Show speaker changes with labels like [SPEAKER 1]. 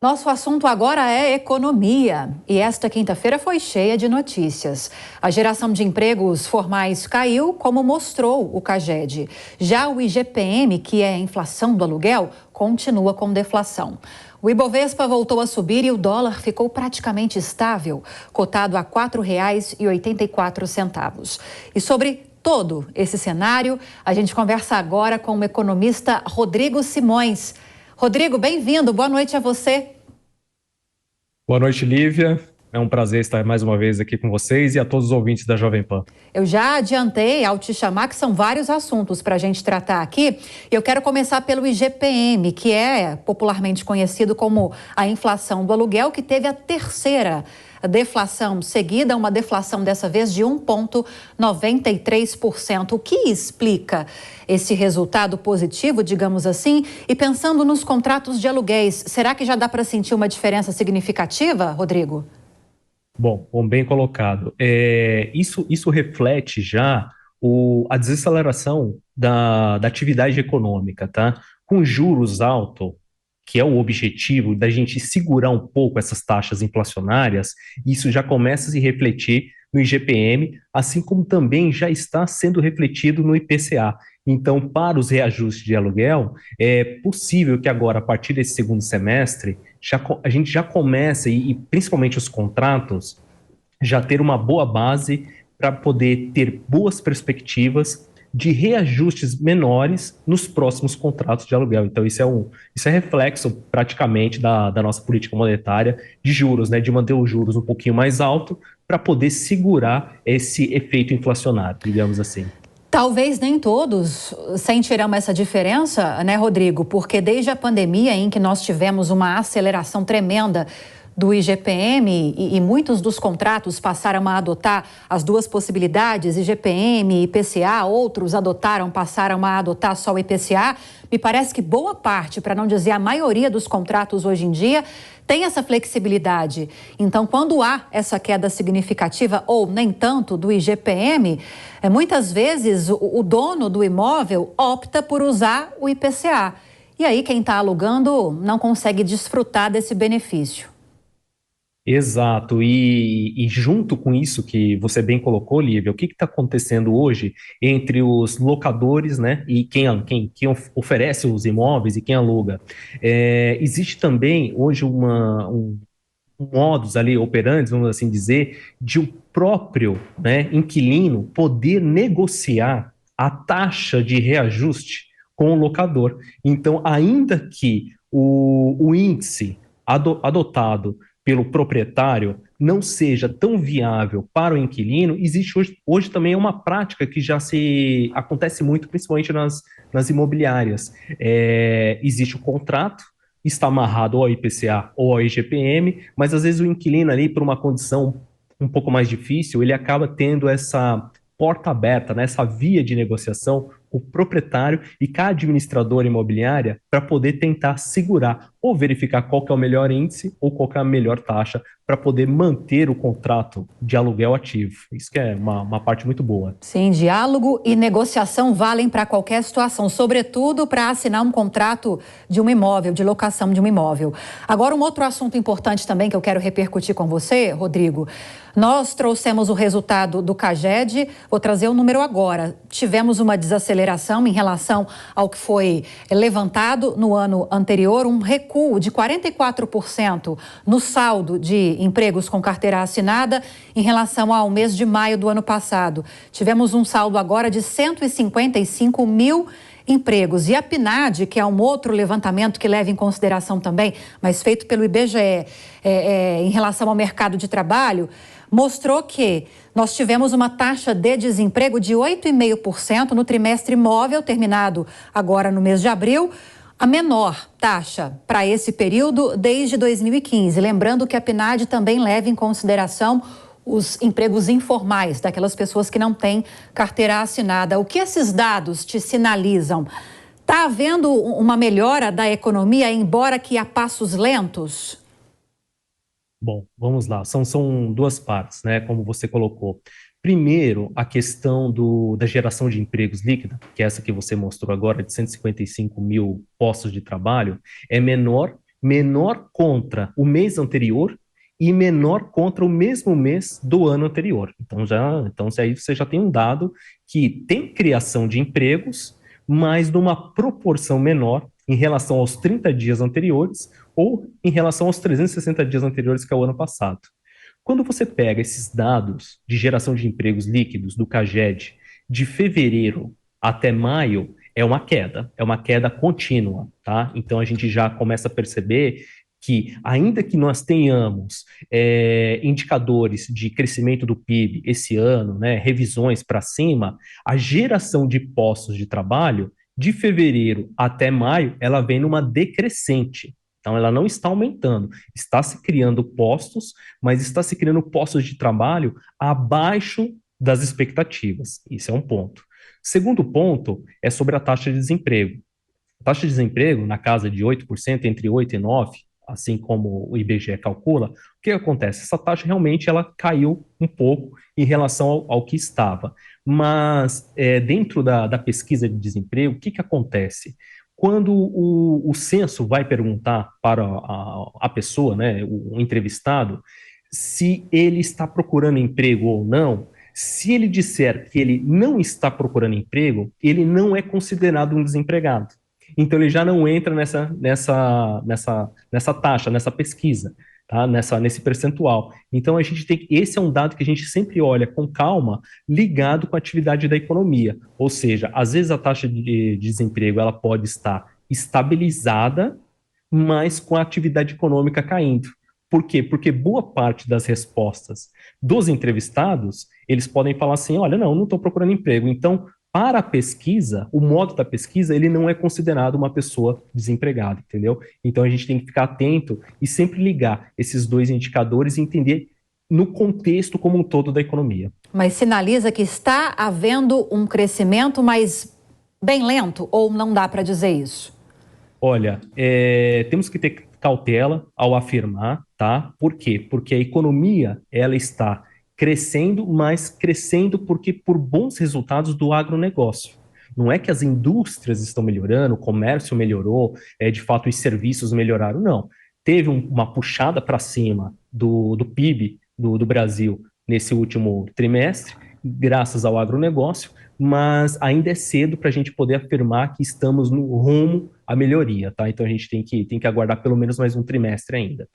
[SPEAKER 1] Nosso assunto agora é economia e esta quinta-feira foi cheia de notícias. A geração de empregos formais caiu, como mostrou o CAGED. Já o IGPM, que é a inflação do aluguel, continua com deflação. O Ibovespa voltou a subir e o dólar ficou praticamente estável, cotado a R$ 4,84. E sobre todo esse cenário, a gente conversa agora com o economista Rodrigo Simões. Rodrigo, bem-vindo. Boa noite a você.
[SPEAKER 2] Boa noite, Lívia. É um prazer estar mais uma vez aqui com vocês e a todos os ouvintes da Jovem Pan.
[SPEAKER 1] Eu já adiantei ao te chamar que são vários assuntos para a gente tratar aqui. Eu quero começar pelo IGPM, que é popularmente conhecido como a inflação do aluguel, que teve a terceira deflação seguida, uma deflação dessa vez de 1,93%. O que explica esse resultado positivo, digamos assim? E pensando nos contratos de aluguéis, será que já dá para sentir uma diferença significativa, Rodrigo?
[SPEAKER 2] Bom, bem colocado. Isso reflete já a desaceleração da atividade econômica, tá? Com juros altos, que é o objetivo da gente segurar um pouco essas taxas inflacionárias, isso já começa a se refletir no IGPM, assim como também já está sendo refletido no IPCA. Então, para os reajustes de aluguel, é possível que agora, a partir desse segundo semestre, a gente já comece, e principalmente os contratos, já ter uma boa base para poder ter boas perspectivas de reajustes menores nos próximos contratos de aluguel. Então, isso é reflexo praticamente da nossa política monetária de juros, né? De manter os juros um pouquinho mais alto para poder segurar esse efeito inflacionário, digamos assim.
[SPEAKER 1] Talvez nem todos sentirão essa diferença, né, Rodrigo? Porque desde a pandemia, em que nós tivemos uma aceleração tremenda do IGPM e muitos dos contratos passaram a adotar as duas possibilidades, IGPM e IPCA, outros passaram a adotar só o IPCA. Me parece que boa parte, para não dizer a maioria dos contratos hoje em dia, tem essa flexibilidade. Então, quando há essa queda significativa ou nem tanto do IGPM, muitas vezes o dono do imóvel opta por usar o IPCA. E aí quem está alugando não consegue desfrutar desse benefício.
[SPEAKER 2] Exato, e junto com isso que você bem colocou, Lívia, o que está acontecendo hoje entre os locadores, né, e quem oferece os imóveis e quem aluga? Existe também hoje um modus ali operandi, vamos assim dizer, de o próprio, né, inquilino poder negociar a taxa de reajuste com o locador. Então, ainda que o índice adotado pelo proprietário não seja tão viável para o inquilino, existe hoje também uma prática que já se acontece muito, principalmente nas imobiliárias. Existe o contrato, está amarrado ou ao IPCA ou ao IGPM, mas às vezes o inquilino ali, por uma condição um pouco mais difícil, ele acaba tendo essa porta aberta, né, essa via de negociação com o proprietário e com a administradora imobiliária para poder tentar segurar ou verificar qual que é o melhor índice ou qual que é a melhor taxa para poder manter o contrato de aluguel ativo. Isso que é uma parte muito boa.
[SPEAKER 1] Sim, diálogo e negociação valem para qualquer situação, sobretudo para assinar um contrato de um imóvel, de locação de um imóvel. Agora, um outro assunto importante também que eu quero repercutir com você, Rodrigo. Nós trouxemos o resultado do CAGED, vou trazer o número agora. Tivemos uma desaceleração em relação ao que foi levantado no ano anterior, um recuo de 44% no saldo de empregos com carteira assinada em relação ao mês de maio do ano passado. Tivemos um saldo agora de 155 mil empregos. E a PNAD, que é um outro levantamento que leva em consideração também, mas feito pelo IBGE, em relação ao mercado de trabalho, mostrou que nós tivemos uma taxa de desemprego de 8,5% no trimestre móvel, terminado agora no mês de abril, a menor taxa para esse período desde 2015. Lembrando que a PNAD também leva em consideração os empregos informais, daquelas pessoas que não têm carteira assinada. O que esses dados te sinalizam? Está havendo uma melhora da economia, embora que a passos lentos?
[SPEAKER 2] Bom, vamos lá. São duas partes, né? Como você colocou. Primeiro, a questão da geração de empregos líquida, que é essa que você mostrou agora, de 155 mil postos de trabalho, é menor menor contra o mês anterior e menor contra o mesmo mês do ano anterior. Então aí você já tem um dado que tem criação de empregos, mas numa proporção menor em relação aos 30 dias anteriores ou em relação aos 360 dias anteriores, que é o ano passado. Quando você pega esses dados de geração de empregos líquidos do CAGED de fevereiro até maio, é uma queda contínua, tá? Então a gente já começa a perceber que, ainda que nós tenhamos indicadores de crescimento do PIB esse ano, né, revisões para cima, a geração de postos de trabalho de fevereiro até maio, ela vem numa decrescente. Então, ela não está aumentando, está se criando postos, mas está se criando postos de trabalho abaixo das expectativas. Isso é um ponto. Segundo ponto é sobre a taxa de desemprego. A taxa de desemprego, na casa de 8%, entre 8% e 9%, assim como o IBGE calcula, o que acontece? Essa taxa realmente ela caiu um pouco em relação ao que estava. Mas dentro da pesquisa de desemprego, o que acontece? Quando o censo vai perguntar para a pessoa, né, o entrevistado, se ele está procurando emprego ou não, se ele disser que ele não está procurando emprego, ele não é considerado um desempregado. Então ele já não entra nessa taxa, nessa pesquisa, tá? Nesse percentual. Então esse é um dado que a gente sempre olha com calma, ligado com a atividade da economia. Ou seja, às vezes a taxa de desemprego ela pode estar estabilizada, mas com a atividade econômica caindo. Por quê? Porque boa parte das respostas dos entrevistados, eles podem falar assim, olha, não estou procurando emprego. Então, para a pesquisa, o modo da pesquisa, ele não é considerado uma pessoa desempregada, entendeu? Então, a gente tem que ficar atento e sempre ligar esses dois indicadores e entender no contexto como um todo da economia.
[SPEAKER 1] Mas sinaliza que está havendo um crescimento, mas bem lento, ou não dá para dizer isso?
[SPEAKER 2] Olha, temos que ter cautela ao afirmar, tá? Por quê? Porque a economia, ela está crescendo, mas crescendo porque por bons resultados do agronegócio. Não é que as indústrias estão melhorando, o comércio melhorou, de fato os serviços melhoraram, não. Teve uma puxada para cima do PIB do Brasil nesse último trimestre, graças ao agronegócio, mas ainda é cedo para a gente poder afirmar que estamos no rumo à melhoria, tá? Então a gente tem que aguardar pelo menos mais um trimestre ainda.